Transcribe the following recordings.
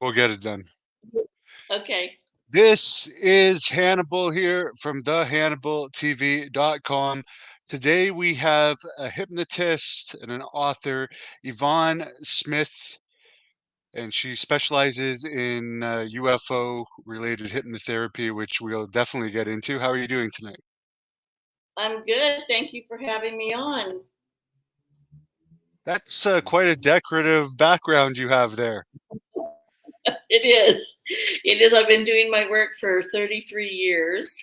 We'll get it done. Okay. This is Hannibal here from thehannibaltv.com. Today we have a hypnotist and an author, Yvonne Smith, and she specializes in UFO related hypnotherapy, which we'll definitely get into. How are you doing tonight? I'm good. Thank you for having me on. That's quite a decorative background you have there. It is. It is. I've been doing my work for 33 years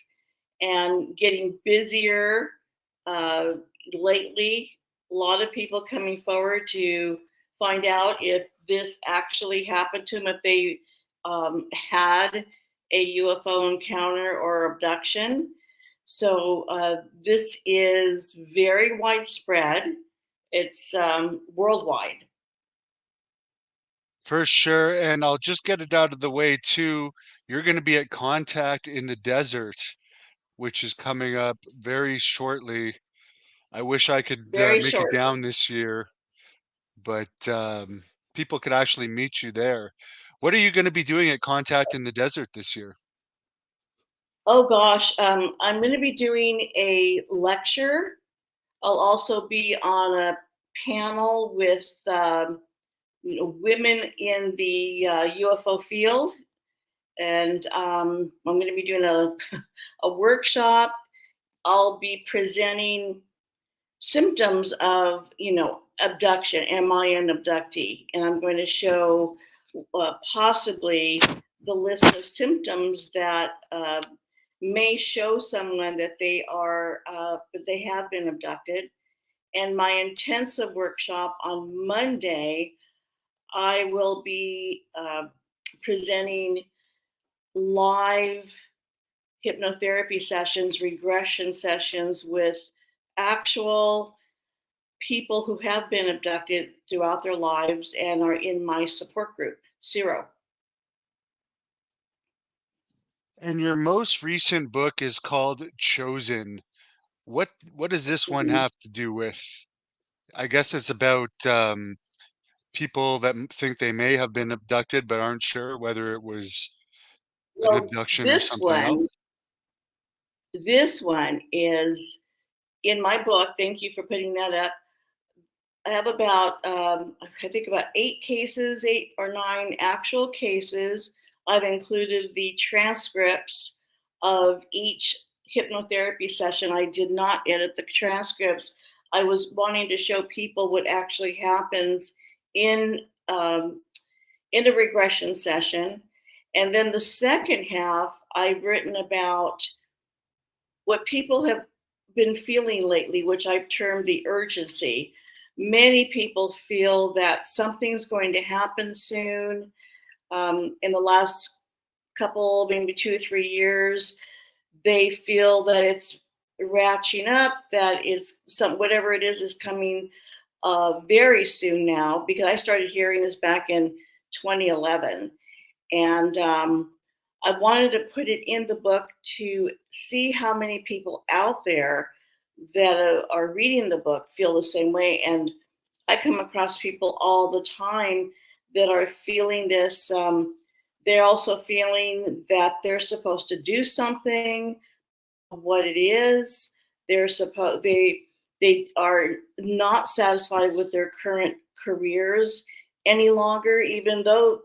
and getting busier uh, lately. A lot of people coming forward to find out if this actually happened to them, if they had a UFO encounter or abduction. So this is very widespread. It's worldwide. For sure. And I'll just get it out of the way too. You're going to be at Contact in the Desert, which is coming up very shortly. I wish I could Very make it short. down this year, but people could actually meet you there. What are you going to be doing at Contact in the Desert this year? Oh gosh, I'm going to be doing a lecture. I'll also be on a panel with women in the UFO field, and I'm going to be doing a workshop. I'll be presenting symptoms of abduction. Am I an abductee? And I'm going to show possibly the list of symptoms that may show someone that they have been abducted. And my intensive workshop on Monday, I will be presenting live hypnotherapy sessions, regression sessions with actual people who have been abducted throughout their lives and are in my support group, Zero. And your most recent book is called Chosen. What does this one Mhm. have to do with? I guess it's about people that think they may have been abducted but aren't sure whether it was an Well, abduction or this something else. one, this one is in my book. Thank you for putting that up. I have about, I think about 8 cases, 8 or 9 actual cases. I've included the transcripts of each hypnotherapy session. I did not edit the transcripts. I was wanting to show people what actually happens in um, in a regression session. And then the second half, I've written about what people have been feeling lately, which I've termed the urgency. Many people feel that something's going to happen soon. In the last couple, maybe 2 or 3 years, they feel that it's ratcheting up, that it's whatever it is coming very soon now. Because I started hearing this back in 2011, and I wanted to put it in the book to see how many people out there that are reading the book feel the same way. And I come across people all the time that are feeling this. They're also feeling that they're supposed to do something, what it is. They are not satisfied with their current careers any longer, even though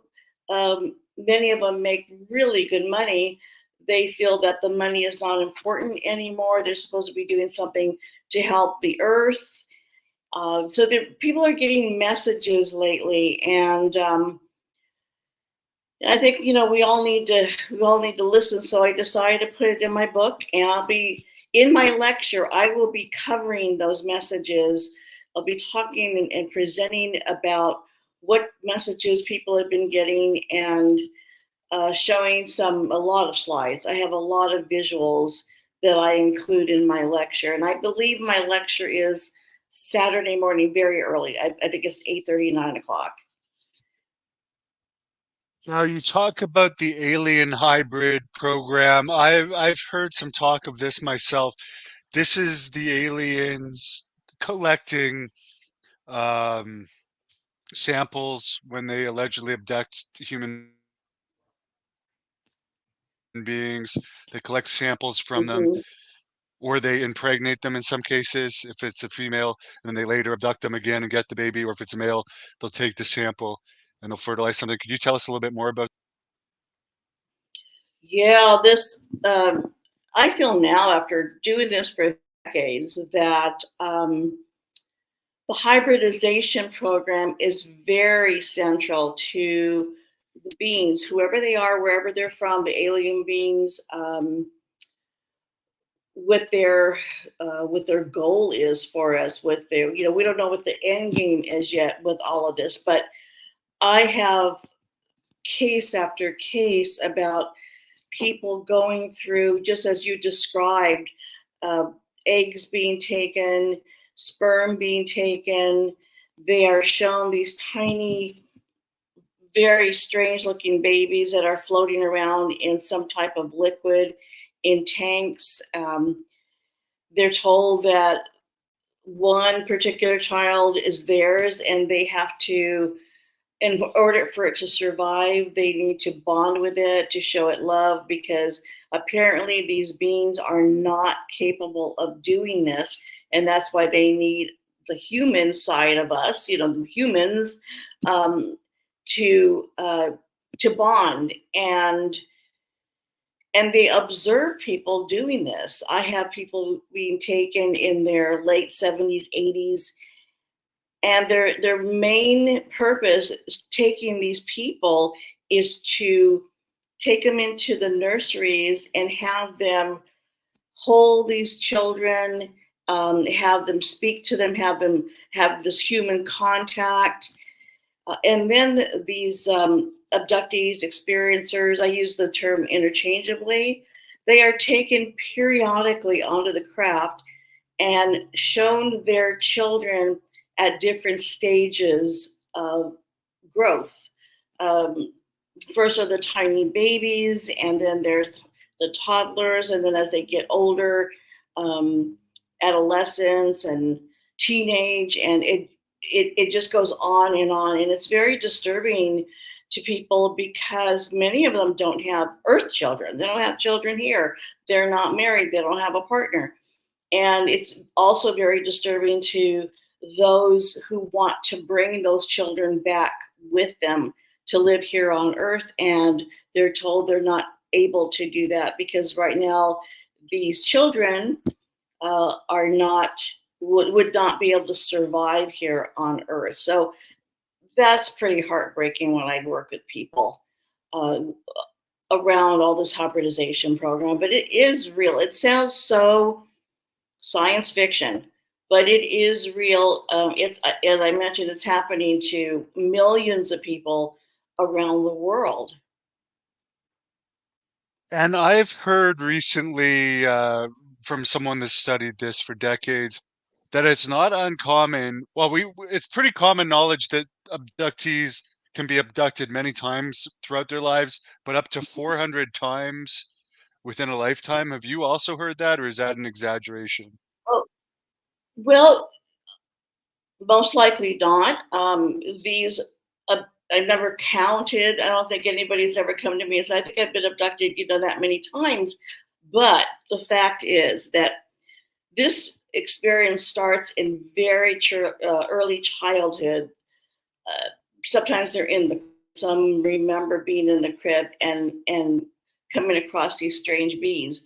many of them make really good money. They feel that the money is not important anymore. They're supposed to be doing something to help the earth. So people are getting messages lately, and I think we all need to listen. So I decided to put it in my book, and I'll be in my lecture. I will be covering those messages. I'll be talking and presenting about what messages people have been getting, and showing a lot of slides. I have a lot of visuals that I include in my lecture, and I believe my lecture is Saturday morning, very early. I think it's 8:30, 9 o'clock. Now you talk about the alien hybrid program. I've heard some talk of this myself. This is the aliens collecting um, samples when they allegedly abduct human beings. They collect samples from them, Mhm. or they impregnate them in some cases if it's a female, and then they later abduct them again and get the baby, or if it's a male, they'll take the sample and they'll fertilize something. Could you tell us a little bit more about? Yeah, this I feel now after doing this for decades that the hybridization program is very central to the beings, whoever they are, wherever they're from, the alien beings, what their goal is for us, what their, we don't know what the end game is yet with all of this, but I have case after case about people going through, just as you described, uh, eggs being taken, sperm being taken. They are shown these tiny, very strange looking babies that are floating around in some type of liquid in tanks. They're told that one particular child is theirs and they have to, in order for it to survive, they need to bond with it to show it love, because apparently these beings are not capable of doing this. And that's why they need the human side of us, the humans, um, to to bond. And they observe people doing this. I have people being taken in their late 70s, 80s, and their main purpose is taking these people is to take them into the nurseries and have them hold these children, have them speak to them, have them have this human contact. And then these abductees, experiencers, I use the term interchangeably, they are taken periodically onto the craft and shown their children at different stages of growth. Um, First are the tiny babies, and then there's the toddlers, and then as they get older, um, adolescence and teenage, and it just goes on and on, and it's very disturbing to people because many of them don't have Earth children. They don't have children here. They're not married. They don't have a partner. And it's also very disturbing to those who want to bring those children back with them to live here on Earth. And they're told they're not able to do that because right now these children are not would not be able to survive here on Earth. So that's pretty heartbreaking when I work with people uh, around all this hybridization program. But it is real. It sounds so science fiction, but it is real. It's, as I mentioned, it's happening to millions of people around the world. And I've heard recently from someone that studied this for decades that it's not uncommon. Well, it's pretty common knowledge that abductees can be abducted many times throughout their lives, but up to 400 times within a lifetime. Have you also heard that, or is that an exaggeration? Oh, well, most likely not. These, I've never counted. I don't think anybody's ever come to me and said, I think I've been abducted, that many times. But the fact is that this experience starts in very early childhood. Uh, Sometimes they're in the, some remember being in the crib and coming across these strange beings.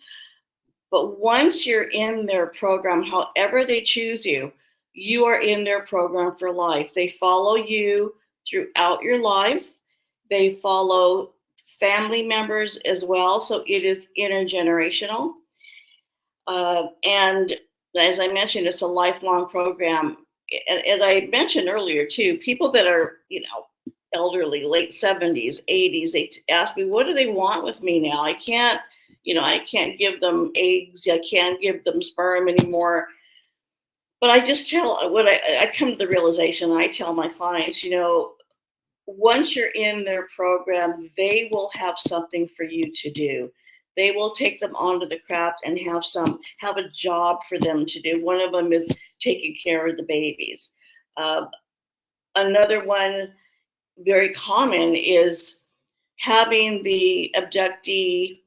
But once you're in their program, however they choose you, you are in their program for life. They follow you throughout your life. They follow family members as well. So it is intergenerational. And as I mentioned, it's a lifelong program. As I mentioned earlier, too, people that are, elderly, late 70s, 80s, they ask me, what do they want with me now? I can't give them eggs. I can't give them sperm anymore. But I just tell what I come to the realization, I tell my clients, once you're in their program, they will have something for you to do. They will take them onto the craft and have a job for them to do. One of them is taking care of the babies. Uh, Another one, very common, is having the abductee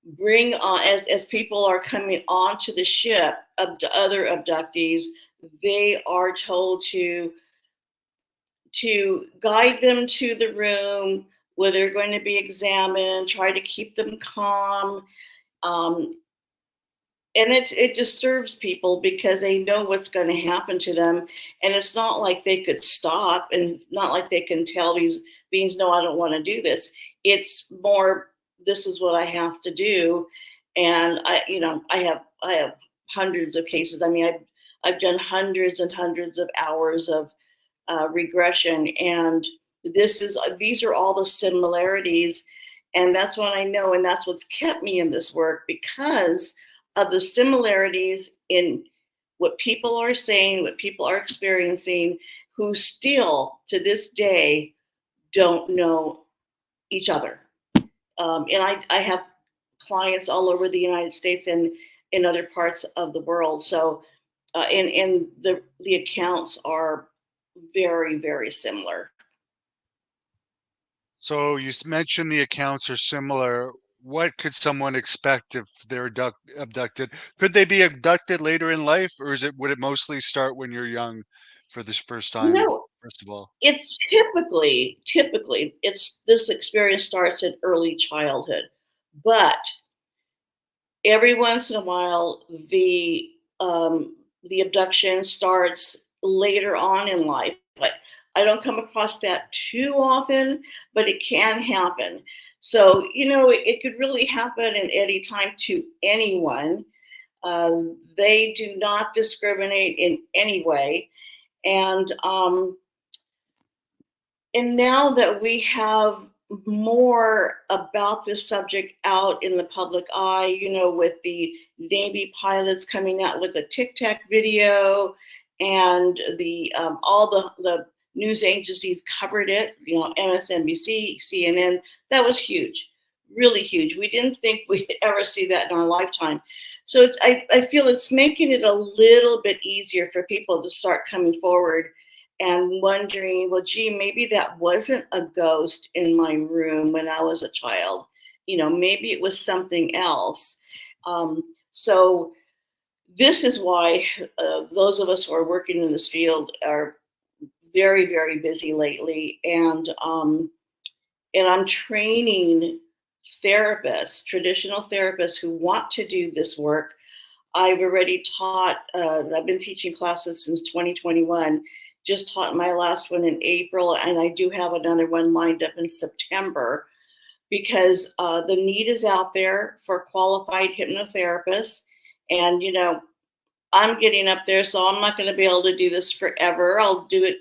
bring on, as people are coming onto the ship of the other abductees, they are told to guide them to the room where they're going to be examined, try to keep them calm. Um, and it disturbs people because they know what's going to happen to them, and it's not like they could stop, and not like they can tell these beings, no, I don't want to do this. It's more, this is what I have to do. And I have hundreds of cases. I mean, I've done hundreds and hundreds of hours of regression, and these are all the similarities. And that's what I know, and that's what's kept me in this work, because of the similarities in what people are saying, what people are experiencing, who still to this day don't know each other. And I have clients all over the United States and in other parts of the world. So, and the accounts are very, very similar. So you mentioned the accounts are similar. What could someone expect if they're abducted? Could they be abducted later in life, or would it mostly start when you're young for this first You time, know, first of all? it's typically it's this experience starts in early childhood, but every once in a while the abduction starts later on in life. But I don't come across that too often, but it can happen. So it could really happen at any time to anyone. They do not discriminate in any way. And um, and now that we have more about this subject out in the public eye, with the Navy pilots coming out with a Tic Tac video, and the all the news agencies covered it, MSNBC, CNN, that was huge, really huge. We didn't think we'd ever see that in our lifetime. So I feel it's making it a little bit easier for people to start coming forward and wondering, well, gee, maybe that wasn't a ghost in my room when I was a child. Maybe it was something else. So this is why those of us who are working in this field are very, very busy lately. And I'm training therapists, traditional therapists who want to do this work. I've already taught, I've been teaching classes since 2021, just taught my last one in April, and I do have another one lined up in September, because the need is out there for qualified hypnotherapists. And, I'm getting up there, so I'm not going to be able to do this forever. I'll do it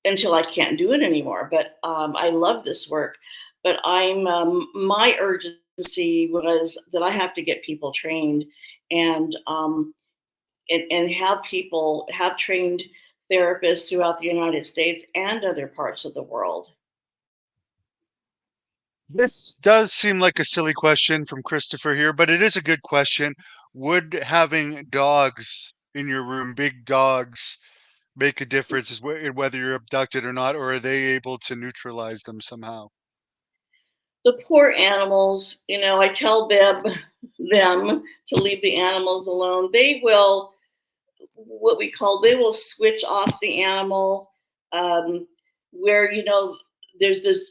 until I can't do it anymore. But I love this work. But my urgency was that I have to get people trained, and and have trained therapists throughout the United States and other parts of the world. This does seem like a silly question from Christopher here, but it is a good question. Would having dogs in your room, big dogs, make a difference in whether you're abducted or not, or are they able to neutralize them somehow? The poor animals, I tell them to leave the animals alone. They will, they will switch off the animal. Where there's this.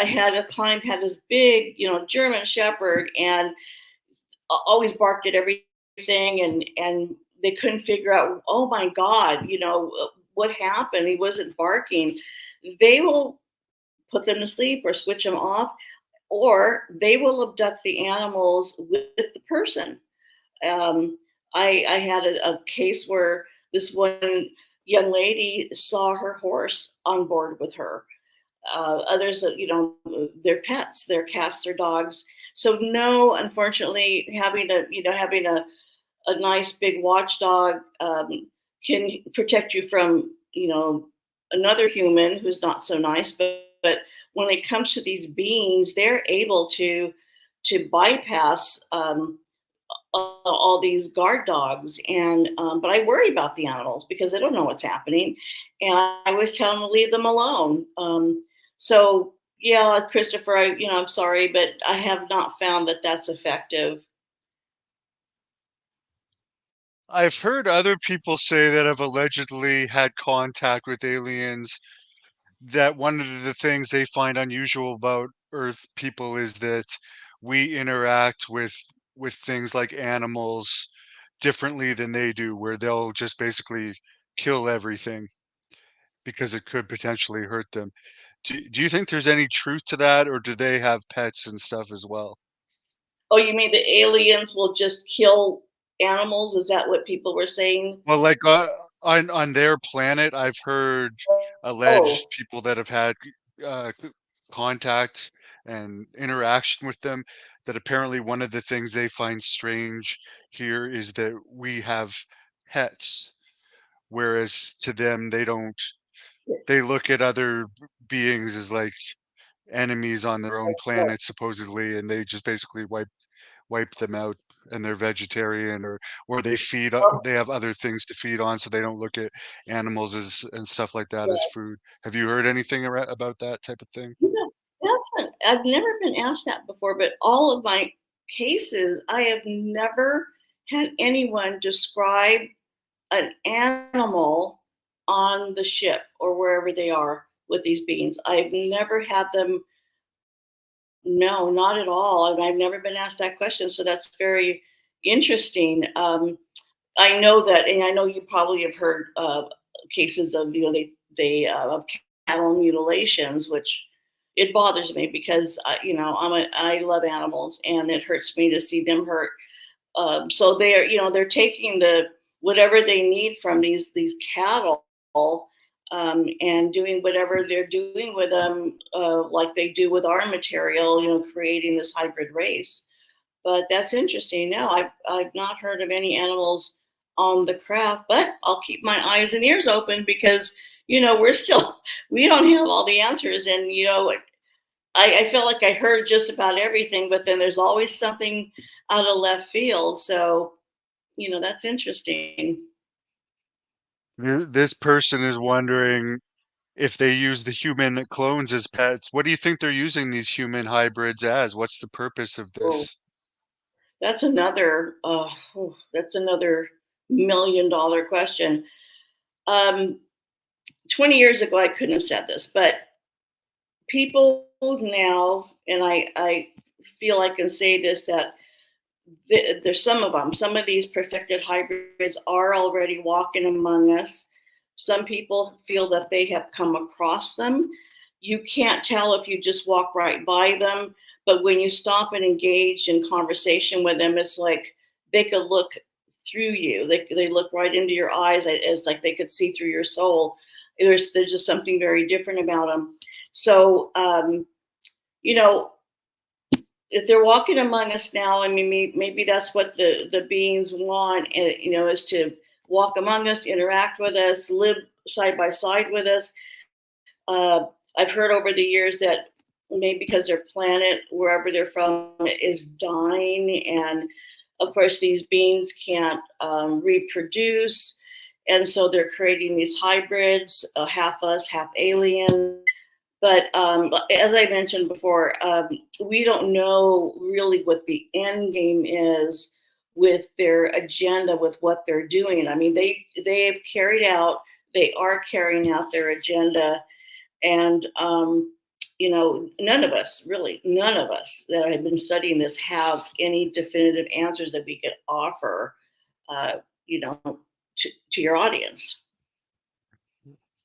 I had a client had this big, German Shepherd, and always barked at everything, and they couldn't figure out, oh my God, what happened. He wasn't barking. They will put them to sleep or switch them off, or they will abduct the animals with the person. um, I had a case where this one young lady saw her horse on board with her. Others, their pets, their cats, their dogs. So no, unfortunately, having a nice big watchdog can protect you from another human who's not so nice. But when it comes to these beings, they're able to bypass all these guard dogs. And but I worry about the animals because I don't know what's happening, and I always tell them to leave them alone. So Yeah, Christopher, I'm sorry, but I have not found that that's effective. I've heard other people say that have allegedly had contact with aliens, that one of the things they find unusual about Earth people is that we interact with things like animals differently than they do, where they'll just basically kill everything because it could potentially hurt them. Do you think there's any truth to that, or do they have pets and stuff as well? Oh, you mean the aliens will just kill animals? Is that what people were saying? Well, like, on their planet, I've heard Oh, alleged people that have had, c contact and interaction with them, that apparently one of the things they find strange here is that we have pets, whereas to them, they don't. They look at other beings as, like, enemies on their own oh, planet supposedly, and they just basically wipe them out, and they're vegetarian, or oh, they have other things to feed on, so they don't look at animals as and stuff like that as yeah. food. Have you heard anything about that type of thing? You know, I've never been asked that before, but all of my cases, I have never had anyone describe an animal on the ship or wherever they are with these beings. I've never had them. No, not at all. And I've never been asked that question. So that's very interesting. I know that, and I know you probably have heard cases of, of cattle mutilations, which it bothers me because, I love animals and it hurts me to see them hurt. So they're taking whatever they need from these cattle, and doing whatever they're doing with them, like they do with our material, creating this hybrid race. But that's interesting. No, I've not heard of any animals on the craft, but I'll keep my eyes and ears open because we're still we don't have all the answers, and I feel like I heard just about everything, but then there's always something out of left field. So that's interesting. This person is wondering if they use the human clones as pets. What do you think they're using these human hybrids as? What's the purpose of Oh, this? that's another $1 million question. Um, 20 years ago, I couldn't have said this, but people now, and I feel I can say this, that there's some of them. Some of these perfected hybrids are already walking among us. Some people feel that they have come across them. You can't tell if you just walk right by them, but when you stop and engage in conversation with them, it's like they could look through you. They look right into your eyes, as like they could see through your soul. There's just something very different about them. So you know, if they're walking among us now, I mean, maybe that's what the beings want, is to walk among us, interact with us, live side by side with us. Uh, I've heard over the years that maybe because their planet, wherever they're from, is dying, and of course these beings can't reproduce, and so they're creating these hybrids, half us, half alien. But as I mentioned before, we don't know really what the end game is with their agenda, with what they're doing. I mean, they are carrying out their agenda, and none of us that have been studying this have any definitive answers that we could offer, uh, you know, to your audience.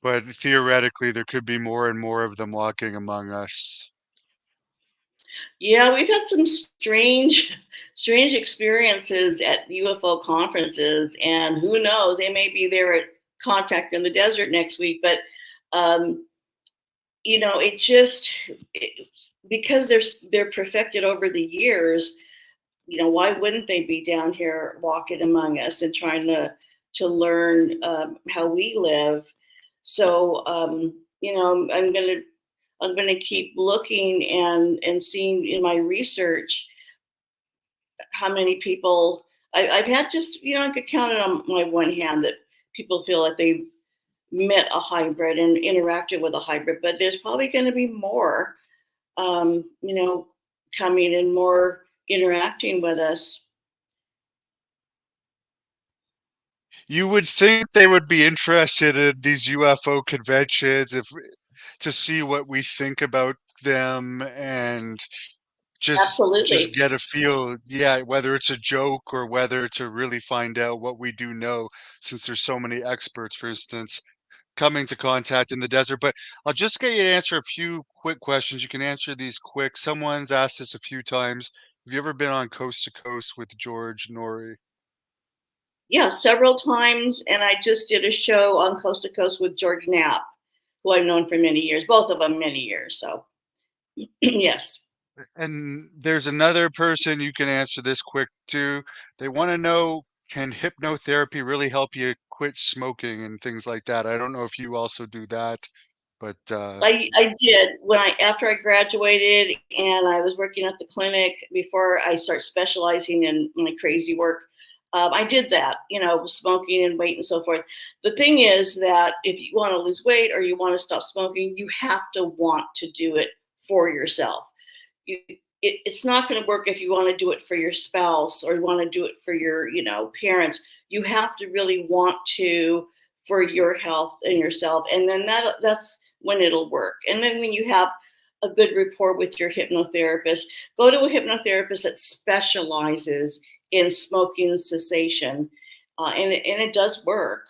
But theoretically, there could be more and more of them walking among us. Yeah, we've had some strange experiences at UFO conferences, and who knows, they may be there at Contact in the Desert next week. But um, it just because they're perfected over the years. Why wouldn't they be down here walking among us and trying to learn how we live? So I'm gonna keep looking and seeing in my research how many people I've had. Just I could count it on my one hand that people feel like they've met a hybrid and interacted with a hybrid, but there's probably going to be more. you know, coming and more interacting with us. You would think they would be interested in these UFO conventions if to see what we think about them and just Absolutely. get a feel, yeah, whether it's a joke or whether to really find out what we do know, since there's so many experts, for instance, coming to contact in the desert. But I'll just get you to answer a few quick questions. You can answer these quick. Someone's asked this a few times. Have you ever been on Coast to Coast with George Norrie? Yeah, several times. And I just did a show on Coast to Coast with George Knapp, who I've known for many years, both of them many years. So, yes. And there's another person you can answer this quick too. They want to know, can hypnotherapy really help you quit smoking and things like that? I don't know if you also do that, but I did when I after I graduated and I was working at the clinic before I start specializing in my crazy work. I did that, smoking and weight and so forth. The thing is that if you want to lose weight or you want to stop smoking, you have to want to do it for yourself. It's not going to work if you want to do it for your spouse or you want to do it for your parents. You have to really want to for your health and yourself, and then that's when it'll work. And then when you have a good rapport with your hypnotherapist, go to a hypnotherapist that specializes in smoking cessation, and it does work.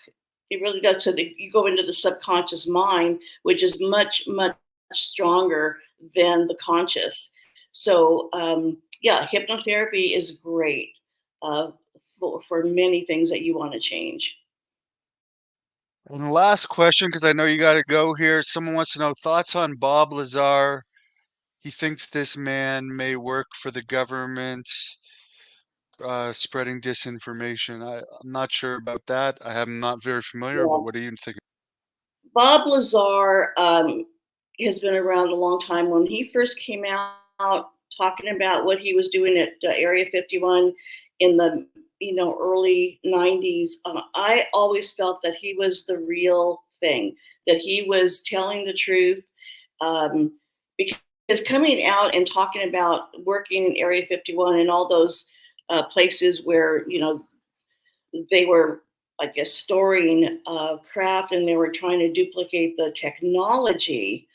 It really does. So that you go into the subconscious mind, which is much much stronger than the conscious. So, yeah, hypnotherapy is great uh, for many things that you want to change. and last question, because I know you got to go here. Someone wants to know thoughts on Bob Lazar. He thinks this man may work for the government, spreading disinformation. I'm not sure about that. I'm not very familiar, but Yeah. what do you think? Bob Lazar has been around a long time. When he first came out talking about what he was doing at Area 51 in the early 90s, I always felt that he was the real thing, that he was telling the truth. Um, because coming out and talking about working in Area 51 and all those places where they were, I guess, storing craft and they were trying to duplicate the technology.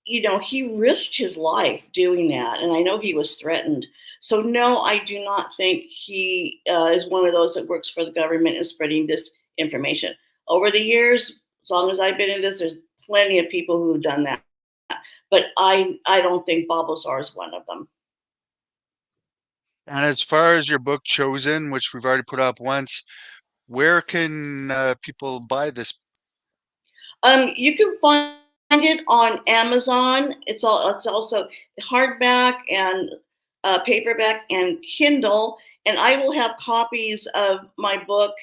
He risked his life doing that, and I know he was threatened. So no, I do not think he is one of those that works for the government and spreading this information. Over the years, as long as I've been in this, there's plenty of people who've done that, but I don't think Bob Lazar is one of them. And as far as your book Chosen, which we've already put up once, where can people buy this? You can find it on Amazon. It's also hardback and paperback and Kindle. And I will have copies of my book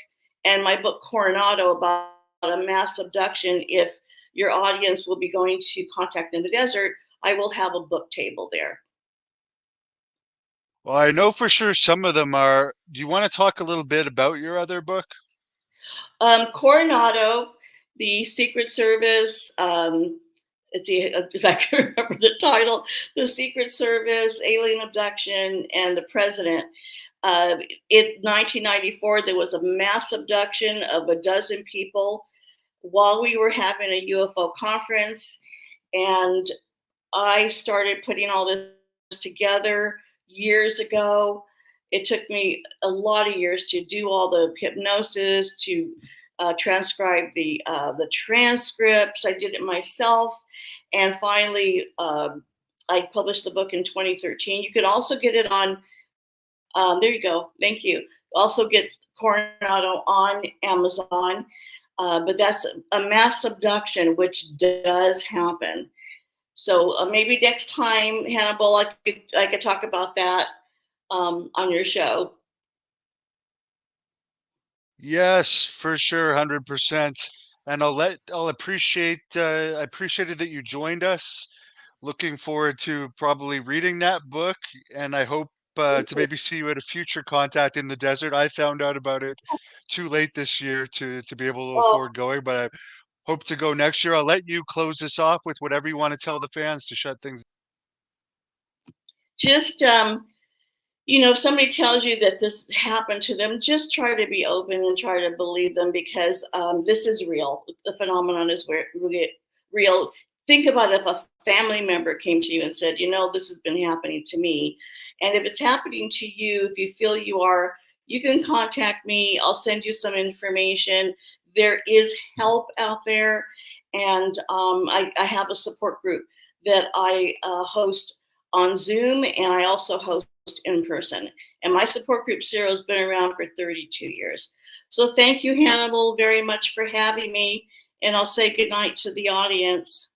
and my book Coronado about a mass abduction. If your audience will be going to Contact in the Desert, I will have a book table there. Well, I know for sure some of them are. Do you want to talk a little bit about your other book? Coronado, the Secret Service. Let's see if I can remember the title. The Secret Service, alien abduction, and the president. In 1994, there was a mass abduction of a dozen people while we were having a UFO conference, and I started putting all this together years ago. It took me a lot of years to do all the hypnosis, to transcribe the transcripts. I did it myself, and finally, I published the book in 2013. You could also get it on. There you go. Thank you. Also get Coronado on Amazon, but that's a mass abduction, which does happen. So maybe next time, Hannibal, I could talk about that on your show. Yes, for sure, 100%. And I appreciated that you joined us. Looking forward to probably reading that book, and I hope to maybe see you at a future Contact in the Desert. I found out about it too late this year to be able to Oh, afford going, but hope to go next year. I'll let you close this off with whatever you want to tell the fans to shut things. Just if somebody tells you that this happened to them, just try to be open and try to believe them, because this is real. The phenomenon is real. Think about if a family member came to you and said, this has been happening to me. And if it's happening to you, if you feel you can contact me. I'll send you some information. There is help out there. And I have a support group that I host on Zoom, and I also host in person. And my support group, Zero, has been around for 32 years. So thank you, Hannibal, very much for having me. And I'll say goodnight to the audience.